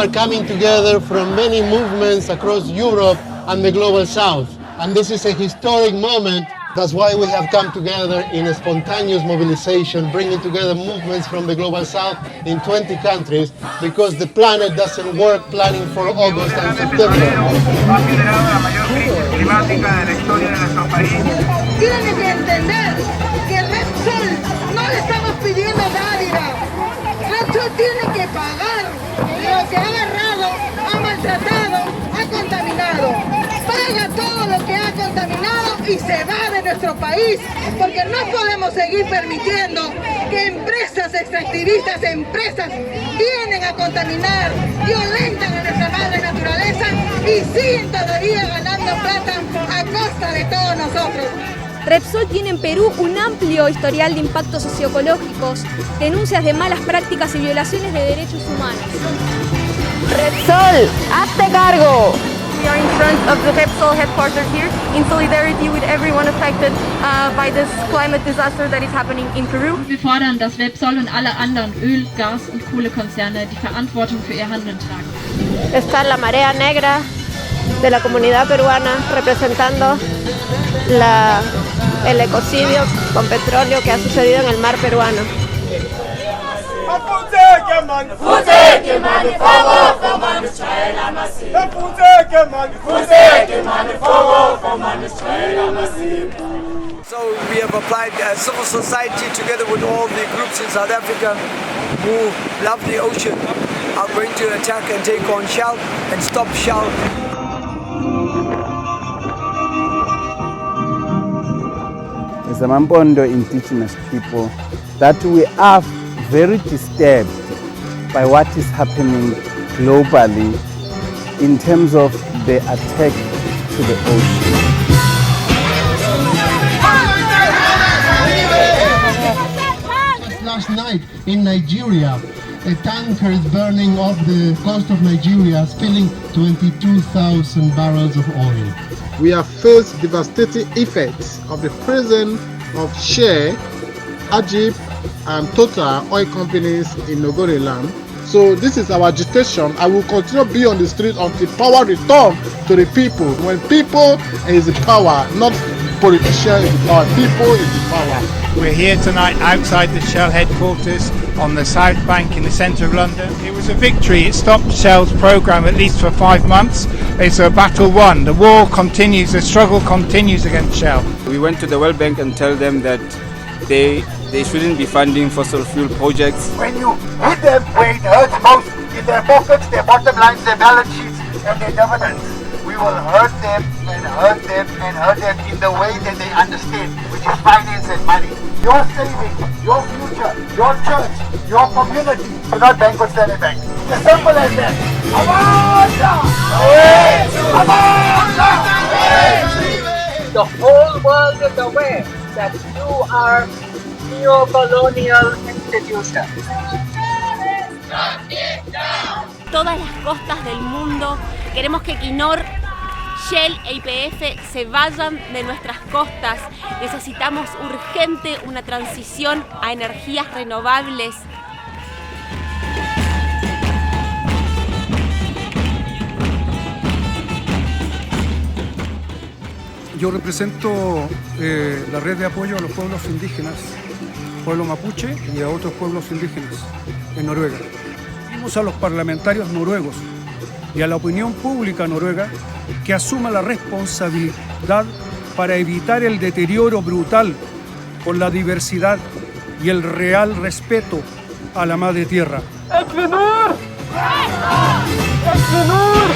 are coming together from many movements across Europe and the global south. And this is a historic moment. That's why we have come together in a spontaneous mobilization, bringing together movements from the global south in 20 countries, because the planet doesn't work planning for August and September. Tienen que entender que Repsol no le estamos pidiendo dádiva. Repsol tiene que pagar lo que ha agarrado, ha maltratado, ha contaminado. Paga todo lo que ha contaminado y se va de nuestro país, porque no podemos seguir permitiendo que empresas extractivistas, empresas vienen a contaminar, violentan a nuestra madre naturaleza y siguen todavía ganando plata a costa de todos nosotros. Repsol tiene en Perú un amplio historial de impactos socioecológicos, denuncias de malas prácticas y violaciones de derechos humanos. Repsol, hazte cargo. We are in front of the Repsol headquarters here in solidarity with everyone affected by this climate disaster that is happening in Peru. Wir fordern, dass Repsol und alle anderen Öl-, Gas- und Kohlekonzerne die Verantwortung für ihr Handeln tragen. Está la marea negra de la comunidad peruana representando el ecocidio con petróleo que ha sucedido en el mar peruano. So we have applied civil society together with all the groups in South Africa who love the ocean are going to attack and take on Shell and stop Shell. As a Mambondo indigenous people, that we are very disturbed by what is happening globally in terms of the attack to the ocean. Last night in Nigeria, a tanker is burning off the coast of Nigeria, spilling 22,000 barrels of oil. We have faced devastating effects of the prison of Shell, Ajib and Total oil companies in Nogoreland. So this is our agitation. I will continue to be on the street until power returns to the people. When people is the power, not politicians is the power, people is the power. We're here tonight outside the Shell headquarters on the South Bank in the centre of London. It was a victory. It stopped Shell's programme at least for 5 months. It's a battle won. The war continues, the struggle continues against Shell. We went to the World Bank and tell them that they shouldn't be funding fossil fuel projects. When you hit them where it hurts most, in their pockets, their bottom lines, their balance sheets and their dividends, we will hurt them and hurt them and hurt them in the way that they understand, which is finance and money. Your savings, your future, your church, your community do not bank with Standard Bank. It's as simple as that. The whole world is aware that you are neo-colonial institution. Todas las costas del mundo queremos que Equinor, Shell e YPF se vayan de nuestras costas. Necesitamos urgente una transición a energías renovables. Yo represento la red de apoyo a los pueblos indígenas, pueblo mapuche y a otros pueblos indígenas en Noruega. Pedimos a los parlamentarios noruegos y a la opinión pública noruega que asuma la responsabilidad para evitar el deterioro brutal con la diversidad y el real respeto a la madre tierra. Equinor! Equinor!